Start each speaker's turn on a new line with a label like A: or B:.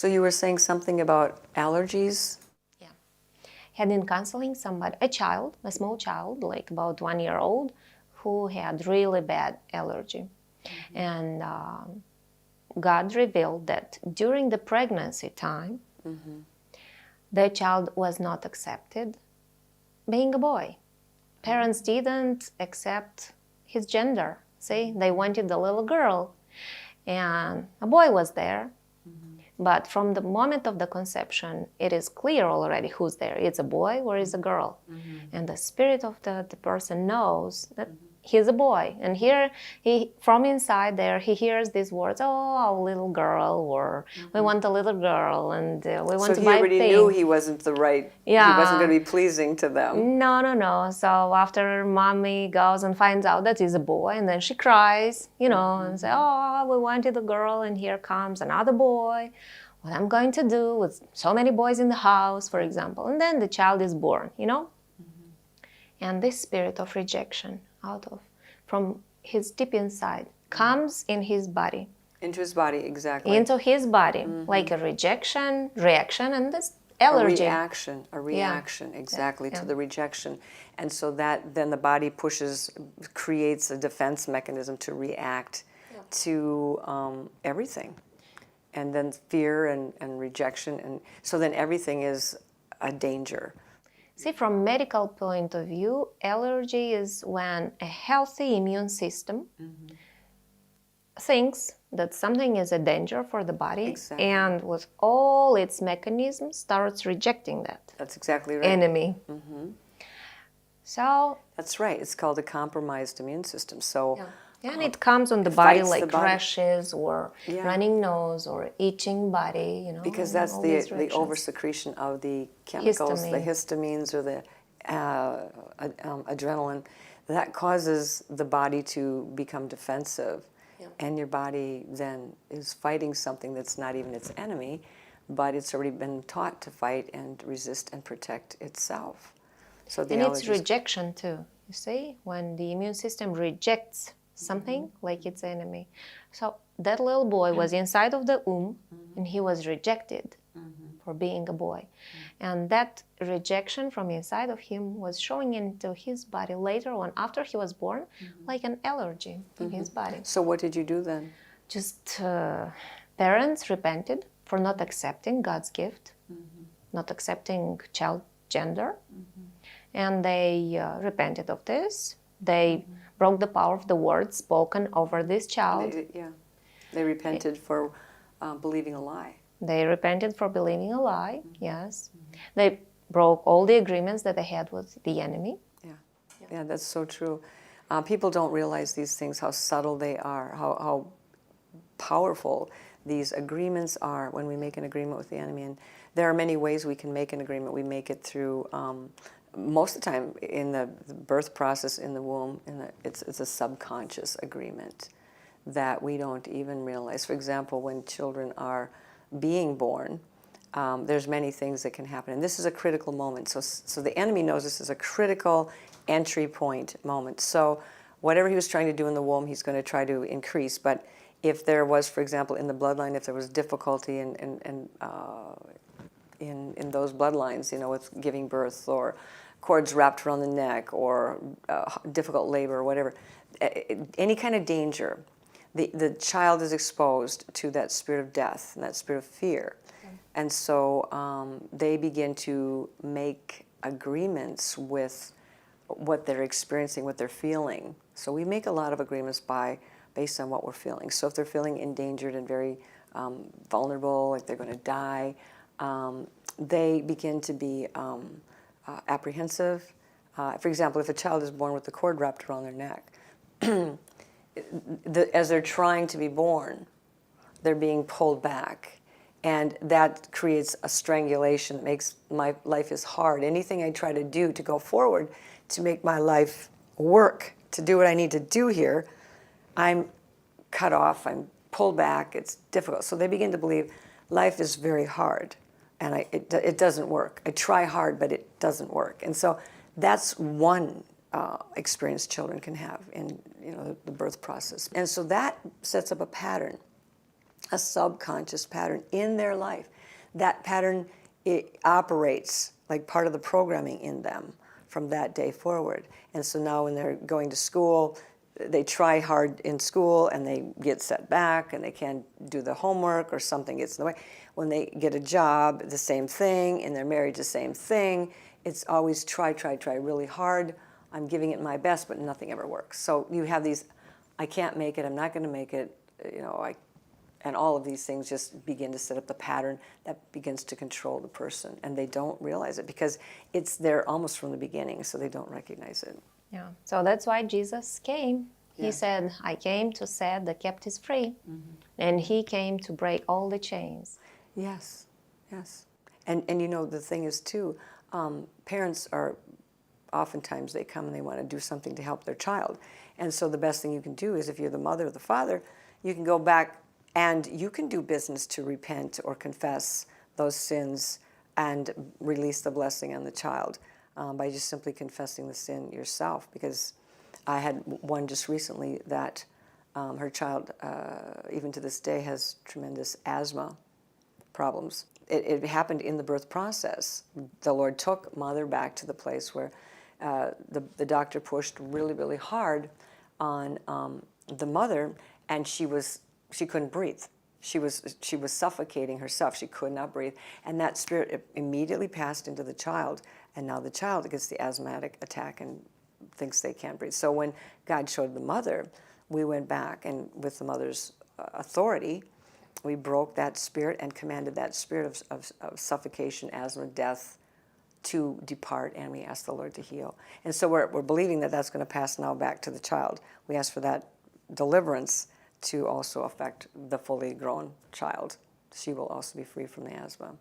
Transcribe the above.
A: So you were saying something about allergies?
B: Yeah. Had in counseling somebody, a small child, like about 1 year old, who had really bad allergy. And God revealed that during the pregnancy time, the child was not accepted being a boy. Parents didn't accept his gender. See, they wanted a little girl, and a boy was there. But from the moment of the conception, it is clear already who's there. It's a boy or it's a girl. And the spirit of the person knows that he's a boy. And here, from inside there, he hears these words, oh, a little girl, or we want a little girl, and we want to buy
A: So he already knew he wasn't the right, he wasn't going to be pleasing to them.
B: No. So after mommy goes and finds out that he's a boy, and then she cries, and say, oh, we wanted a girl, and here comes another boy. What I'm going to do with so many boys in the house, for example. And then the child is born, And this spirit of rejection from his deep inside comes in his body.
A: Into his body, exactly.
B: Into his body, like a rejection, reaction, and this allergy.
A: A reaction, exactly, to the rejection. And so that then the body creates a defense mechanism to react to everything. And then fear and rejection. And so then everything is a danger.
B: See, from medical point of view, allergy is when a healthy immune system thinks that something is a danger for the body, and with all its mechanisms starts rejecting that.
A: That's exactly right.
B: Enemy. So
A: that's right. It's called a compromised immune system. So
B: and it comes on the body like rashes or running nose or itching body,
A: Because that's the oversecretion of the chemicals, the histamines or the adrenaline. That causes the body to become defensive. And your body then is fighting something that's not even its enemy, but it's already been taught to fight and resist and protect itself. So
B: and it's rejection too, you see? When the immune system rejects something like its enemy. So that little boy was inside of the womb, and he was rejected for being a boy. And that rejection from inside of him was showing into his body later on, after he was born, like an allergy in his body.
A: So what did you do then?
B: Just parents repented for not accepting God's gift, not accepting child gender, and they repented of this. They broke the power of the words spoken over this child.
A: They repented for believing a lie.
B: They repented for believing a lie, yes. They broke all the agreements that they had with the enemy.
A: Yeah, that's so true. People don't realize these things, how subtle they are, how powerful these agreements are when we make an agreement with the enemy. And there are many ways we can make an agreement. We make it through, most of the time in the birth process in the womb, it's a subconscious agreement that we don't even realize. For example, when children are being born, there's many things that can happen. And this is a critical moment. So the enemy knows this is a critical entry point moment. So whatever he was trying to do in the womb, he's going to try to increase. But if there was, for example, in the bloodline, if there was difficulty in those bloodlines, with giving birth, or cords wrapped around the neck, or difficult labor, or whatever, any kind of danger, the child is exposed to that spirit of death and that spirit of fear. And so they begin to make agreements with what they're experiencing, what they're feeling. So we make a lot of agreements based on what we're feeling. So if they're feeling endangered and very vulnerable, like they're going to die, they begin to be apprehensive. For example, if a child is born with the cord wrapped around their neck, as they're trying to be born, they're being pulled back. And that creates a strangulation that makes my life is hard. Anything I try to do to go forward, to make my life work, to do what I need to do here, I'm cut off, I'm pulled back, it's difficult. So they begin to believe life is very hard, and it doesn't work. I try hard, but it doesn't work. And so that's one experience children can have in the birth process. And so that sets up a pattern a subconscious pattern in their life. That pattern, it operates like part of the programming in them from that day forward. And so now when they're going to school, they try hard in school and they get set back and they can't do the homework or something gets in the way. When they get a job, the same thing. In their marriage, the same thing. It's always try really hard. I'm giving it my best, but nothing ever works. So you have these, I can't make it, I'm not going to make it, and all of these things just begin to set up the pattern that begins to control the person. And they don't realize it because it's there almost from the beginning, so they don't recognize it.
B: Yeah. So that's why Jesus came. He
A: Yeah.
B: said, I came to set the captives free. And he came to break all the chains.
A: Yes, yes. And the thing is too, parents are, oftentimes they come and they want to do something to help their child. And so the best thing you can do is if you're the mother or the father, you can go back and you can do business to repent or confess those sins and release the blessing on the child by just simply confessing the sin yourself. Because I had one just recently that her child, even to this day, has tremendous asthma problems. It happened in the birth process. The Lord took mother back to the place where the doctor pushed really, really hard on the mother, and she couldn't breathe. She was suffocating herself. She could not breathe, and that spirit immediately passed into the child, and now the child gets the asthmatic attack and thinks they can't breathe. So when God showed the mother, we went back, and with the mother's authority, we broke that spirit and commanded that spirit of suffocation, asthma, death to depart, and we asked the Lord to heal. And so we're believing that that's going to pass now back to the child. We ask for that deliverance to also affect the fully grown child. She will also be free from the asthma.